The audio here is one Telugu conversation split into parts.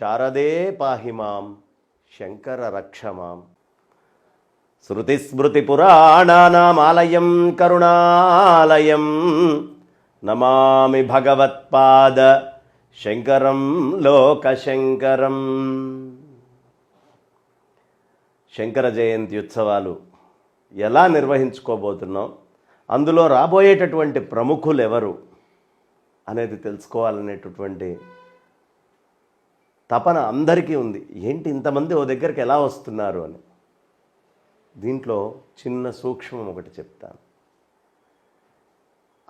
శారదే పాహి మాం శంకర రక్ష మాం. శృతిస్మృతిపురాణానామాలయం కరుణాలయం నమామి భగవత్పాద శంకరం లోకశంకరం. శంకర జయంతి ఉత్సవాలు ఎలా నిర్వహించుకోబోతున్నాం, అందులో రాబోయేటటువంటి ప్రముఖులు ఎవరు అనేది తెలుసుకోవాలనేటటువంటి తపన అందరికీ ఉంది. ఏంటి ఇంతమంది ఓ దగ్గరికి ఎలా వస్తున్నారు అని. దీంట్లో చిన్న సూక్ష్మం ఒకటి చెప్తాను.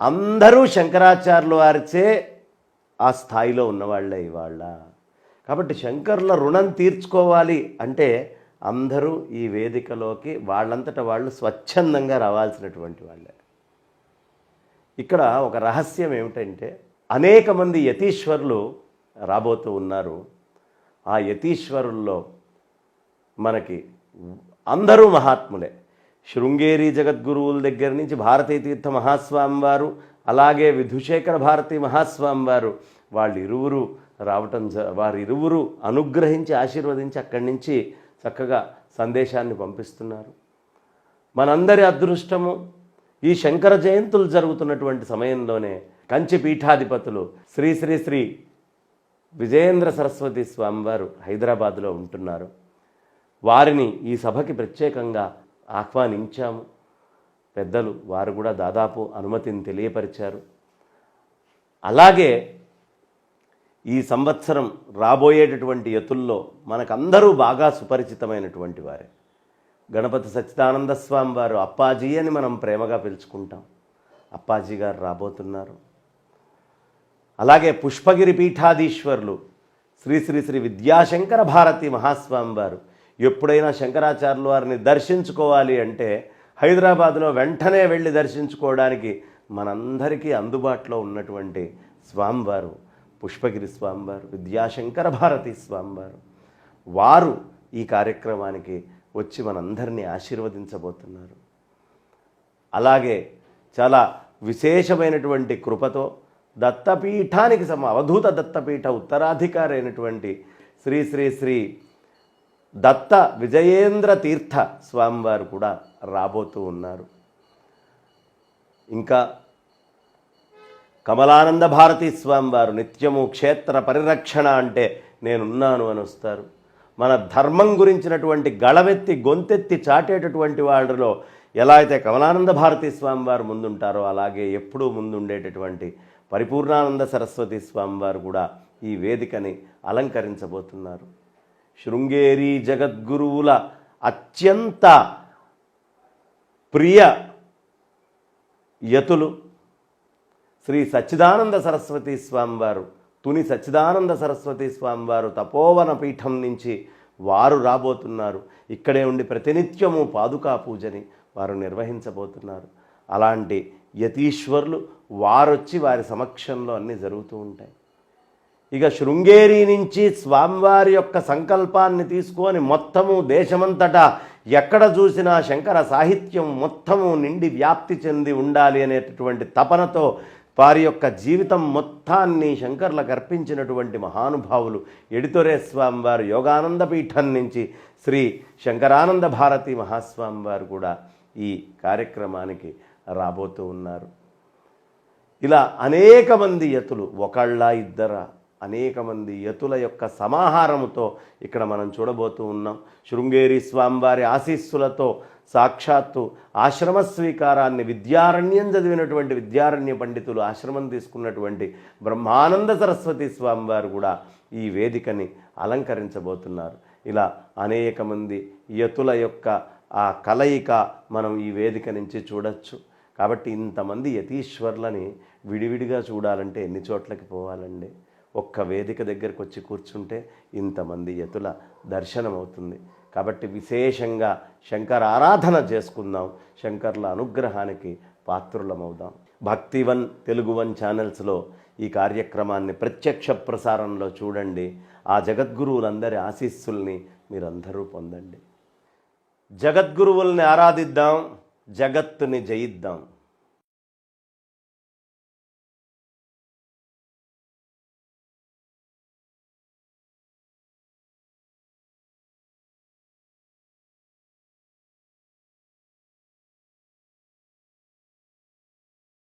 అందరూ శంకరాచార్యుల వారిచే ఆ స్థాయిలో ఉన్నవాళ్ళే ఇవాళ. కాబట్టి శంకరుల రుణం తీర్చుకోవాలి అంటే అందరూ ఈ వేదికలోకి వాళ్ళంతట వాళ్ళు స్వచ్ఛందంగా రావాల్సినటువంటి వాళ్ళే. ఇక్కడ ఒక రహస్యం ఏమిటంటే, అనేక మంది యతీశ్వరులు రాబోతూ ఉన్నారు. ఆ యతీశ్వరుల్లో మనకి అందరూ మహాత్ములే. శృంగేరి జగద్గురువుల దగ్గర నుంచి భారతీ తీర్థ మహాస్వామి వారు, అలాగే విధుశేఖర భారతీ మహాస్వామి వారు, వాళ్ళిరువురు రావటం, వారిరువురు అనుగ్రహించి ఆశీర్వదించి అక్కడి నుంచి చక్కగా సందేశాన్ని పంపిస్తున్నారు. మనందరి అదృష్టము ఈ శంకర జయంతులు జరుగుతున్నటువంటి సమయంలోనే కంచి పీఠాధిపతులు శ్రీ శ్రీ శ్రీ విజయేంద్ర సరస్వతి స్వామివారు హైదరాబాదులో ఉంటున్నారు. వారిని ఈ సభకి ప్రత్యేకంగా ఆహ్వానించాము. పెద్దలు వారు కూడా దాదాపు అనుమతిని తెలియపరిచారు. అలాగే ఈ సంవత్సరం రాబోయేటటువంటి యతుల్లో మనకందరూ బాగా సుపరిచితమైనటువంటి వారే. గణపతి సచ్చిదానంద స్వామి వారు అప్పాజీ అని మనం ప్రేమగా పిలుచుకుంటాం. అప్పాజీ గారు రాబోతున్నారు. అలాగే పుష్పగిరి పీఠాధీశ్వరులు శ్రీ శ్రీ శ్రీ విద్యాశంకర భారతి మహాస్వామి వారు. ఎప్పుడైనా శంకరాచార్యుల వారిని దర్శించుకోవాలి అంటే హైదరాబాదులో వెంటనే వెళ్ళి దర్శించుకోవడానికి మనందరికీ అందుబాటులో ఉన్నటువంటి స్వామివారు పుష్పగిరి స్వామివారు, విద్యాశంకర భారతి స్వామివారు. వారు ఈ కార్యక్రమానికి వచ్చి మనందరినీ ఆశీర్వదించబోతున్నారు. అలాగే చాలా విశేషమైనటువంటి కృపతో దత్తపీఠానికి అవధూత దత్తపీఠ ఉత్తరాధికారి అయినటువంటి శ్రీ శ్రీ శ్రీ దత్త విజయేంద్ర తీర్థ స్వామివారు కూడా రాబోతూ ఉన్నారు. ఇంకా కమలానంద భారతీ స్వామివారు నిత్యము క్షేత్ర పరిరక్షణ అంటే నేనున్నాను అని వస్తారు. మన ధర్మం గురించినటువంటి గళమెత్తి గొంతెత్తి చాటేటటువంటి వాళ్ళలో ఎలా అయితే కమలానంద భారతీ స్వామివారు ముందుంటారో అలాగే ఎప్పుడూ ముందుండేటటువంటి పరిపూర్ణానంద సరస్వతి స్వామివారు కూడా ఈ వేదికని అలంకరించబోతున్నారు. శృంగేరి జగద్గురువుల అత్యంత ప్రియ యతులు శ్రీ సచ్చిదానంద సరస్వతి స్వామివారు, తుని సచ్చిదానంద సరస్వతి స్వామివారు తపోవన పీఠం నుంచి వారు రాబోతున్నారు. ఇక్కడే ఉండి ప్రతినిత్యము పాదుకా పూజని వారు నిర్వహించబోతున్నారు. అలాంటి యతీశ్వరులు వారొచ్చి వారి సమక్షంలో అన్నీ జరుగుతూ ఉంటాయి. ఇక శృంగేరి నుంచి స్వామివారి యొక్క సంకల్పాన్ని తీసుకొని మొత్తము దేశమంతటా ఎక్కడ చూసినా శంకర సాహిత్యం మొత్తము నిండి వ్యాప్తి చెంది ఉండాలి అనేటటువంటి తపనతో వారి యొక్క జీవితం మొత్తాన్ని శంకర్లకు అర్పించినటువంటి మహానుభావులు ఎడితొరే స్వామివారు యోగానంద పీఠం నుంచి శ్రీ శంకరానంద భారతి మహాస్వామి వారు కూడా ఈ కార్యక్రమానికి రాబోతూ ఉన్నారు. ఇలా అనేక మంది యతులు, ఒకళ్ళ ఇద్దరా, అనేక మంది యతుల యొక్క సమాహారముతో ఇక్కడ మనం చూడబోతూ ఉన్నాం. శృంగేరి స్వామివారి ఆశీస్సులతో సాక్షాత్తు ఆశ్రమ స్వీకారాన్ని విద్యారణ్యం చదివినటువంటి విద్యారణ్య పండితులు ఆశ్రమం తీసుకున్నటువంటి బ్రహ్మానంద సరస్వతి స్వామివారు కూడా ఈ వేదికని అలంకరించబోతున్నారు. ఇలా అనేక మంది యతుల యొక్క ఆ కలయిక మనం ఈ వేదిక నుంచి చూడొచ్చు. కాబట్టి ఇంతమంది యతీశ్వరులని విడివిడిగా చూడాలంటే ఎన్ని చోట్లకి పోవాలండి? ఒక్క వేదిక దగ్గరకు వచ్చి కూర్చుంటే ఇంతమంది యతుల దర్శనం అవుతుంది. కాబట్టి విశేషంగా శంకర ఆరాధన చేసుకుందాం, శంకర్ల అనుగ్రహానికి పాత్రులమవుదాం. భక్తివన్ తెలుగువన్ ఛానల్స్లో ఈ కార్యక్రమాన్ని ప్రత్యక్ష ప్రసారంలో చూడండి. ఆ జగద్గురువులందరి ఆశీస్సుల్ని మీరందరూ పొందండి. జగద్గురువుల్ని ఆరాధిద్దాం, జగత్తుని జయిద్దాం.